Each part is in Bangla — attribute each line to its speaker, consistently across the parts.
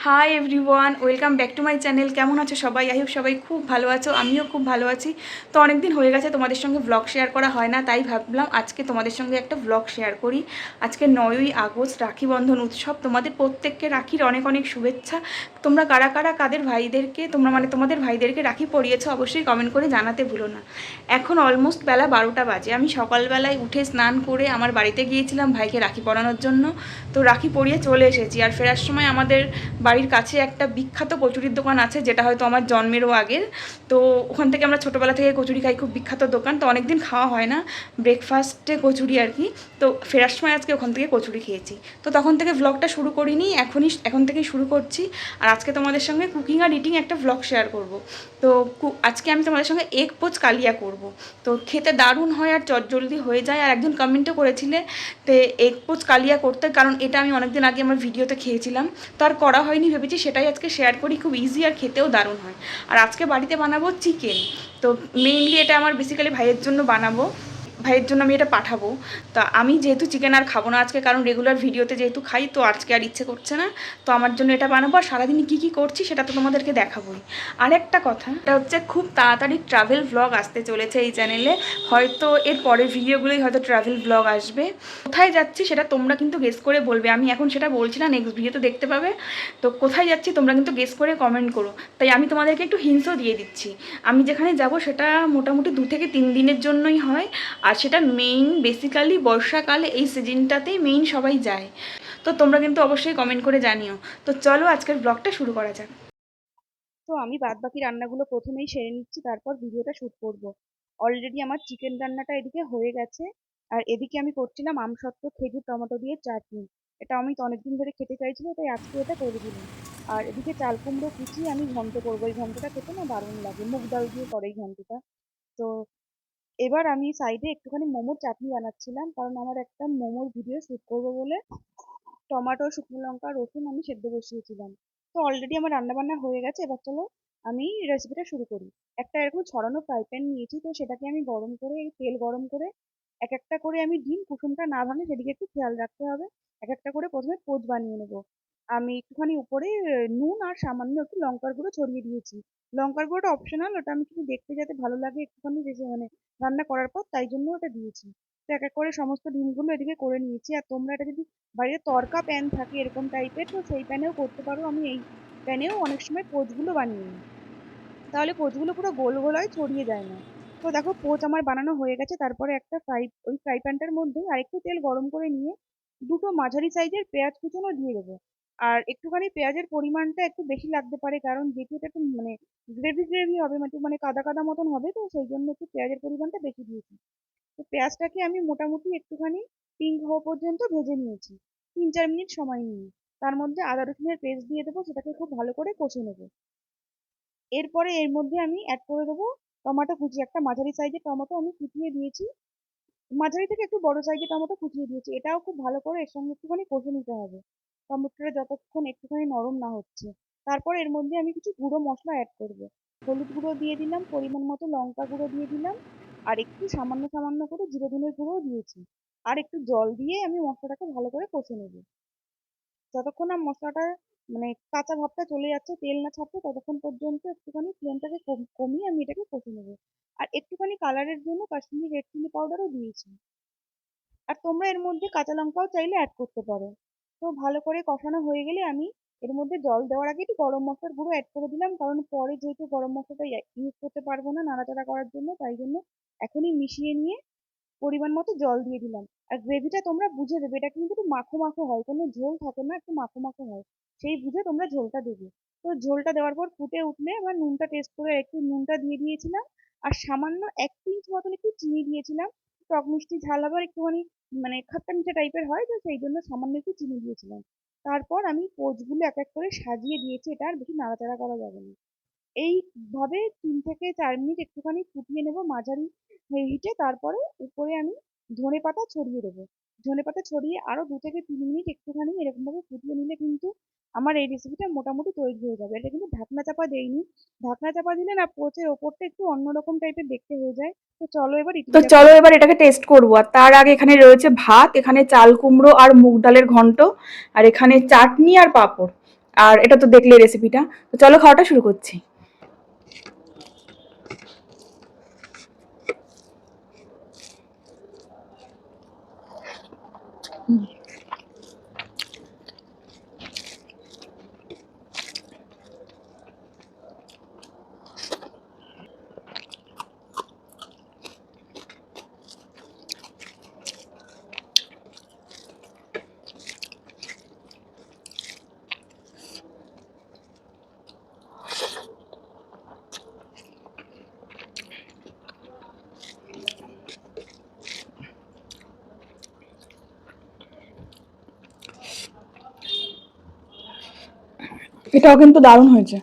Speaker 1: Hi everyone, welcome back to my channel. কেমন আছো সবাই? আই হোপ সবাই খুব ভালো আছো, আমিও খুব ভালো আছি। তো অনেক দিন হয়ে গেছে তোমাদের সঙ্গে ব্লগ শেয়ার করা হয় না, তাই ভাবলাম আজকে তোমাদের সঙ্গে একটা ব্লগ শেয়ার করি। আজকে 9ই আগস্ট, রাখি বন্ধন উৎসব। তোমাদের প্রত্যেককে রাখির অনেক অনেক শুভেচ্ছা। তোমরা কারা কারা কাদের ভাইদেরকে তোমাদের ভাইদেরকে রাখি পরিয়েছো অবশ্যই কমেন্ট করে জানাতে ভুলো না। এখন অলমোস্ট বেলা 12টা বাজে। আমি সকালবেলায় উঠে স্নান করে আমার বাড়িতে গিয়েছিলাম ভাইকে রাখি পরানোর জন্য। তো রাখি পরিয়ে চলে এসেছি। আর ফেরার সময় আমাদের বাড়ির কাছে একটা বিখ্যাত কচুরির দোকান আছে, যেটা হয়তো আমার জন্মেরও আগের। তো ওখান থেকে আমরা ছোটোবেলা থেকে কচুরি খাই, খুব বিখ্যাত দোকান। তো অনেক দিন খাওয়া হয় না ব্রেকফাস্টে কচুরি আর কি। তো ফেরার সময় আজকে ওখান থেকে কচুরি খেয়েছি। তো তখন থেকে ভ্লগটা শুরু করিনি, এখন থেকেই শুরু করছি। আর আজকে তোমাদের সঙ্গে কুকিং আর ইটিং একটা ভ্লগ শেয়ার করব। তো আজকে আমি তোমাদের সঙ্গে এগ পোচ কালিয়া করব। তো খেতে দারুণ হয় আর চটজলদি হয়ে যায়। আর একজন কমেন্টও করেছিলে তো এগ পোচ কালিয়া করতে, কারণ এটা আমি অনেকদিন আগে আমার ভিডিওতে খেয়েছিলাম। তো আর করা হয়নি, ভেবেছি সেটাই আজকে শেয়ার করি। খুব ইজি আর খেতেও দারুণ হয়। আর আজকে বাড়িতে বানাবো চিকেন। তো মেইনলি এটা আমার বেসিক্যালি ভাইয়ের জন্য বানাবো, ভাইয়ের জন্য আমি এটা পাঠাবো। তা আমি যেহেতু চিকেন আর খাবো না আজকে, কারণ রেগুলার ভিডিওতে যেহেতু খাই, তো আজকে আর ইচ্ছে করছে না। তো আমার জন্য এটা বানাবো। আর সারাদিন কী কী করছি সেটা তো তোমাদেরকে দেখাবোই। আর একটা কথা, এটা হচ্ছে খুব তাড়াতাড়ি ট্রাভেল ব্লগ আসতে চলেছে এই চ্যানেলে। হয়তো এর পরের ভিডিওগুলোই হয়তো ট্রাভেল ব্লগ আসবে। কোথায় যাচ্ছি সেটা তোমরা কিন্তু গেস করে বলবে, আমি এখন সেটা বলছি না, নেক্সট ভিডিওতে দেখতে পাবে। তো কোথায় যাচ্ছি তোমরা কিন্তু গেস করে কমেন্ট করো। তাই আমি তোমাদেরকে একটু হিন্টসও দিয়ে দিচ্ছি। আমি যেখানে যাব সেটা মোটামুটি 2 থেকে 3 দিনের জন্যই হয়। আর সেটা মেইন বেসিক্যালি বর্ষাকালে এই সিজনটাতেই মেইন সবাই যায়। তো তোমরা কিন্তু অবশ্যই কমেন্ট করে জানিও। তো চলো আজকের ব্লগটা শুরু করা যাক। তো আমি বাদবাকি রান্নাগুলো প্রথমেই সেরে নিচ্ছি, তারপর ভিডিওটা শ্যুট করব। অলরেডি আমার চিকেন রান্নাটা এদিকে হয়ে গেছে। আর এদিকে আমি করছিলাম আমসত্ত্ব খেজুর টমেটো দিয়ে চাটনি। এটা আমি তো অনেকদিন ধরে খেতে চাইছিলাম, তাই আজকে এটা করে দিলাম। আর এদিকে চাল কুমড়ো কুচিয়ে আমি ঘন্ট করবো। এই ঘন্টটা খেতে না দারুণ লাগে, মুগ ডাল দিয়ে করে এই ঘন্টটা। তো এবার আমি সাইডে একটুখানি মোমোর চাটনি বানাচ্ছিলাম, কারণ আমার একটা মোমোর ভিডিও শ্যুট করবো বলে টমেটো, শুকনো লঙ্কা, রসুন আমি সেদ্ধ বসিয়েছিলাম। তো অলরেডি আমার রান্না বান্না হয়ে গেছে। এবার চলো আমি রেসিপিটা শুরু করি। একটা এরকম ছড়ানো ফ্রাই প্যান নিয়েছি, তো সেটাকে আমি গরম করে, তেল গরম করে এক একটা করে আমি ডিম কুসুমটা না ভাঙে সেদিকে একটু খেয়াল রাখতে হবে। এক একটা করে প্রথমে পোচ বানিয়ে নেব। আমি একটুখানি উপরে নুন আর সামান্য একটু লঙ্কার গুঁড়ো ছড়িয়ে দিয়েছি। লঙ্কার গুঁড়োটা অপশনাল, ওটা আমি একটু দেখতে যাতে ভালো লাগে একটুখানি, বেশি মানে রান্না করার পর, তাই জন্য ওটা দিয়েছি। তো এক এক করে সমস্ত ডিমগুলো এদিকে করে নিয়েছি। আর তোমরা এটা যদি বাড়িতে তড়কা প্যান থাকে এরকম টাইপের, তো সেই প্যানেও করতে পারো। আমি এই প্যানেও অনেক সময় পোচগুলো বানিয়ে নিই, তাহলে পোচগুলো পুরো গোল গোল হয়, ছড়িয়ে যায় না। তো দেখো পোচ আমার বানানো হয়ে গেছে। তারপরে একটা ওই ফ্রাই প্যানটার মধ্যে আরেকটু তেল গরম করে নিয়ে দুটো মাঝারি সাইজের পেঁয়াজ কুচোনো দিয়ে দেবো। আর একটুখানি পেঁয়াজের পরিমাণটা একটু বেশি লাগতে পারে, কারণ যেহেতু এটা একটু মানে গ্রেভি গ্রেভি হবে, মানে কাদা কাদা মতন হবে, তো সেই জন্য একটু পেঁয়াজের পরিমাণটা বেশি দিয়েছি। তো পেঁয়াজটাকে আমি মোটামুটি একটুখানি পিঙ্ক হওয়া পর্যন্ত ভেজে নিয়েছি, 3-4 মিনিট সময় নিয়ে। তার মধ্যে আদা রসুনের পেস্ট দিয়ে দেবো, সেটাকে খুব ভালো করে কষে নেবো। এরপরে এর মধ্যে আমি অ্যাড করে দেবো টমেটো কুচি। একটা মাঝারি সাইজের টমেটো আমি কুচিয়ে দিয়েছি, মাঝারি থেকে একটু বড় সাইজের টমেটো কুচিয়ে দিয়েছি। এটাও খুব ভালো করে এর সঙ্গে একটুখানি কষে নিতে হবে, টমেটোটা যতক্ষণ একটুখানি নরম না হচ্ছে। তারপর এর মধ্যে আমি কিছু গুঁড়ো মশলা অ্যাড করবো। হলুদ গুঁড়ো দিয়ে দিলাম, পরিমাণ মতো লঙ্কা গুঁড়ো দিয়ে দিলাম, আর একটু সামান্য সামান্য করে জিরে ধনের গুঁড়োও দিয়েছি। আর একটু জল দিয়ে আমি মশলাটাকে ভালো করে কষে নেব। যতক্ষণ না মশলাটা মানে কাঁচা ভাবটা চলে যাচ্ছে, তেল না ছাড়ছে, ততক্ষণ পর্যন্ত একটুখানি ফ্লেমটাকে কমিয়ে আমি এটাকে কষে নেবো। আর একটুখানি কালারের জন্য কাশ্মীরি রেড চিলি পাউডারও দিয়েছি। আর তোমরা এর মধ্যে কাঁচা লঙ্কাও চাইলে অ্যাড করতে পারো। তো ভালো করে কষানো হয়ে গেলে আমি এর মধ্যে জল দেওয়ার আগে একটু গরম মশলার গুঁড়ো অ্যাড করে দিলাম, কারণ পরে যেহেতু গরম মশলাটা ইউজ করতে পারবো না নাড়াচাড়া করার জন্য, তাই জন্য এখনই মিশিয়ে নিয়ে পরিমাণ মতো জল দিয়ে দিলাম। আর গ্রেভিটা তোমরা বুঝে দেবে, এটা কিন্তু একটু মাখো মাখো হয়, কোনো ঝোল থাকে না, একটু মাখো মাখো হয়, সেই বুঝে তোমরা ঝোলটা দেবে। তো ঝোলটা দেওয়ার পর ফুটে উঠলে আবার নুনটা টেস্ট করে একটু নুনটা দিয়ে দিয়েছিলাম। আর সামান্য 1 পিঞ্চ মতন একটু চিনি দিয়েছিলাম। টক মিষ্টি ঝাল আবার একটুখানি মানে খাট্টা মিঠা টাইপের হয়, তো সেই জন্য সামান্য একটু চিনি দিয়েছিলাম। তারপর আমি পোচগুলো এক এক করে সাজিয়ে দিয়েছি, এটা আর বেশি নাড়াচাড়া করা যাবে না। এইভাবে 3 থেকে 4 মিনিট একটুখানি ফুটিয়ে নেব মাঝারি হিটে। তারপরে উপরে আমি ধনেপাতা ছড়িয়ে দেবো। ধনেপাতা ছড়িয়ে আরো 2 থেকে 3 মিনিট একটুখানি এরকম ভাবে ফুটিয়ে নিলে কিন্তু আমার এই রেসিপিটা মোটামুটি তৈরি হয়ে যাবে। এটা কিন্তু ঢাকনা চাপা দেইনি, ঢাকনা চাপা দিলে না পোচের ওপরটা একটু অন্যরকম টাইপের দেখতে হয়ে যায়। তো চলো এবার
Speaker 2: তো
Speaker 1: ইটিংটা
Speaker 2: চলো
Speaker 1: করি।
Speaker 2: এবার এটাকে টেস্ট করবো। আর তার আগে এখানে রয়েছে ভাত, এখানে চাল কুমড়ো আর মুগ ডালের ঘন্ট, আর এখানে চাটনি আর পাঁপড়। আর এটা তো দেখলে রেসিপিটা, তো চলো খাওয়াটা শুরু করছি। এটাও কিন্তু দারুণ হয়েছে।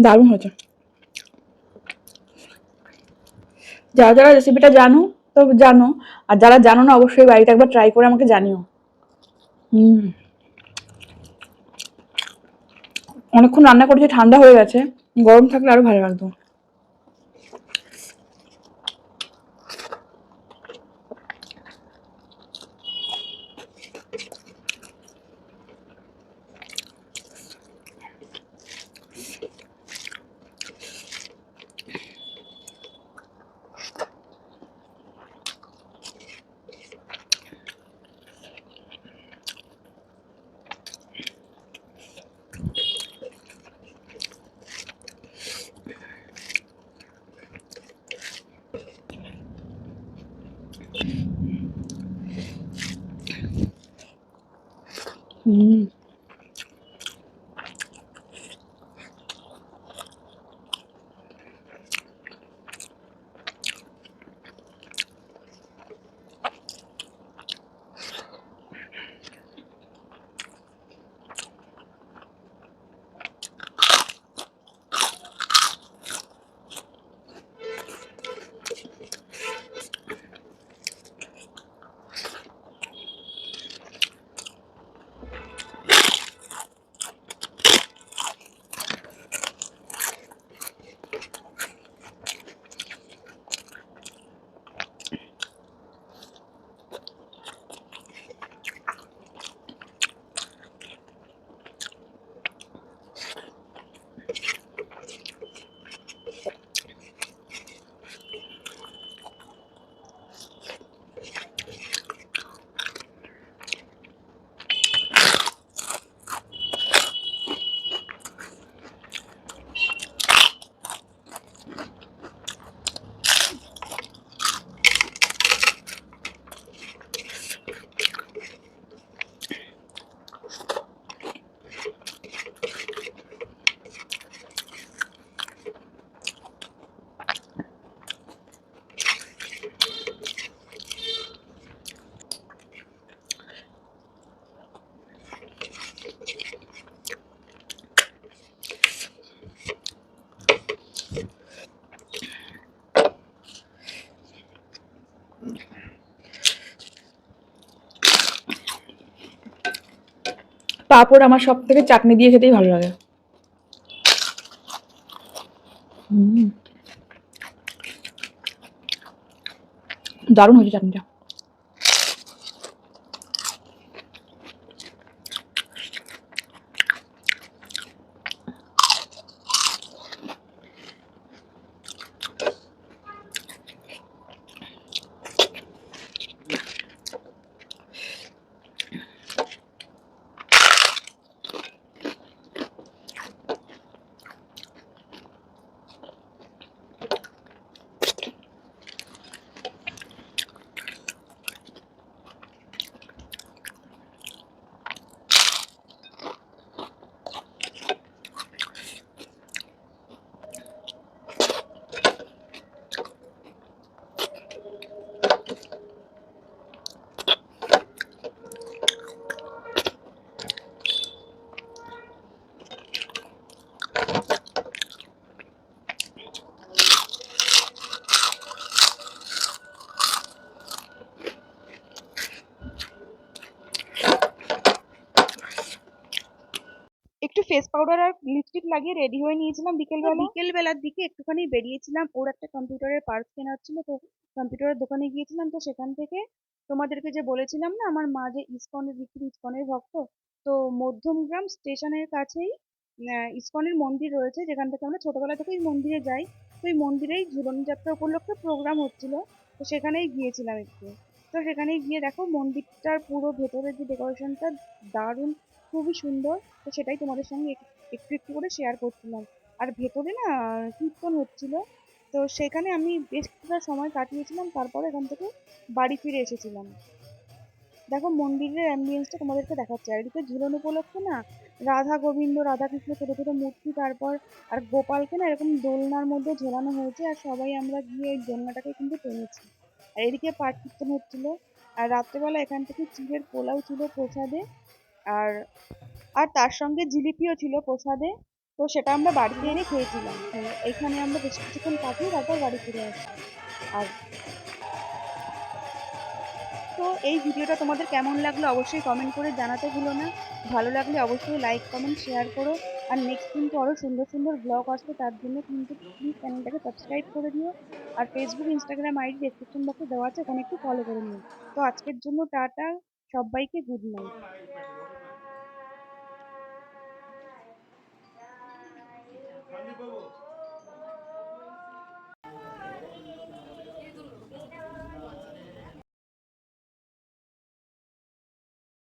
Speaker 2: দারুণ হয়েছে। যারা যারা রেসিপিটা জানো তো জানো, আর যারা জানো না অবশ্যই বাড়িতে একবার ট্রাই করে আমাকে জানিও। অনেকক্ষণ রান্না করেছি, ঠান্ডা হয়ে গেছে, গরম থাকলে আরো ভালো লাগতো। হুম। পাঁপড় আমার সব থেকে চাটনি দিয়ে খেতেই ভালো লাগে। হুম, দারুণ হয়েছে চাটনিটা।
Speaker 1: একটু ফেস পাউডার আর লিপস্টিক লাগিয়ে রেডি হয়ে নিয়েছিলাম বিকেলবেলার দিকে একটুখানি বেরিয়েছিলাম, ওর একটা কম্পিউটারের পার্টস কেনার ছিল, তো কম্পিউটারের দোকানে গিয়েছিলাম। তো সেখান থেকে তোমাদেরকে যে বলেছিলাম না আমার মা যে ইসকনের ভক্ত, তো মধ্যমগ্রাম স্টেশনের কাছেই ইসকনের মন্দির রয়েছে, যেখান থেকে আমরা ছোটবেলা থেকে ওই মন্দিরে যাই। তো ওই মন্দিরেই ঝুলন যাত্রা উপলক্ষে প্রোগ্রাম হচ্ছিল, তো সেখানেই গিয়েছিলাম একটু। তো সেখানেই গিয়ে দেখো মন্দিরটার পুরো ভেতরের যে ডেকোরেশনটা দারুণ, খুবই সুন্দর। তো সেটাই তোমাদের সঙ্গে একটু একটু করে শেয়ার করছিলাম। আর ভেতরে না কীর্তন হচ্ছিল, তো সেখানে আমি বেশ কিছুটা সময় কাটিয়েছিলাম, তারপরে এখান থেকে বাড়ি ফিরে এসেছিলাম। দেখো মন্দিরের অ্যাম্বিয়েন্সটা তোমাদেরকে দেখাচ্ছে, আর এদিকে ঝুলন উপলক্ষে না রাধা গোবিন্দ রাধা কৃষ্ণ ছোট ছোট মূর্তি, তারপর আর গোপালকে না এরকম দোলনার মধ্যে ঝোলানো হয়েছে, আর সবাই আমরা গিয়ে ওই দোলনাটাকে কিন্তু টেনেছি। আর এদিকে পাঠ কীর্তন হচ্ছিল। আর রাত্রেবেলা এখান থেকে চিড়ের পোলাও ছিল প্রসাদে, আর আর তার সঙ্গে জিলিপিও ছিল প্রসাদে। তো সেটা আমরা বাড়িতে এনে খেয়েছিলাম, তো এখানে আমরা বেশ কিছুক্ষণ কাটিয়ে তারপর বাড়ি ফিরে আসি। আর তো এই ভিডিওটা তোমাদের কেমন লাগলো অবশ্যই কমেন্ট করে জানাতে ভুলো না। ভালো লাগলে অবশ্যই লাইক কমেন্ট শেয়ার করো। আর নেক্সট কিন্তু আরো সুন্দর সুন্দর ব্লগ আসবে, তার জন্য কিন্তু প্লিজ চ্যানেলটাকে সাবস্ক্রাইব করে দিও। আর ফেসবুক ইনস্টাগ্রাম আইডি ডেসক্রিপশন বক্সে দেওয়া আছে, ওখানে একটু ফলো করে নিও। তো আজকের জন্য টাটা, সবাইকে গুড নাইট।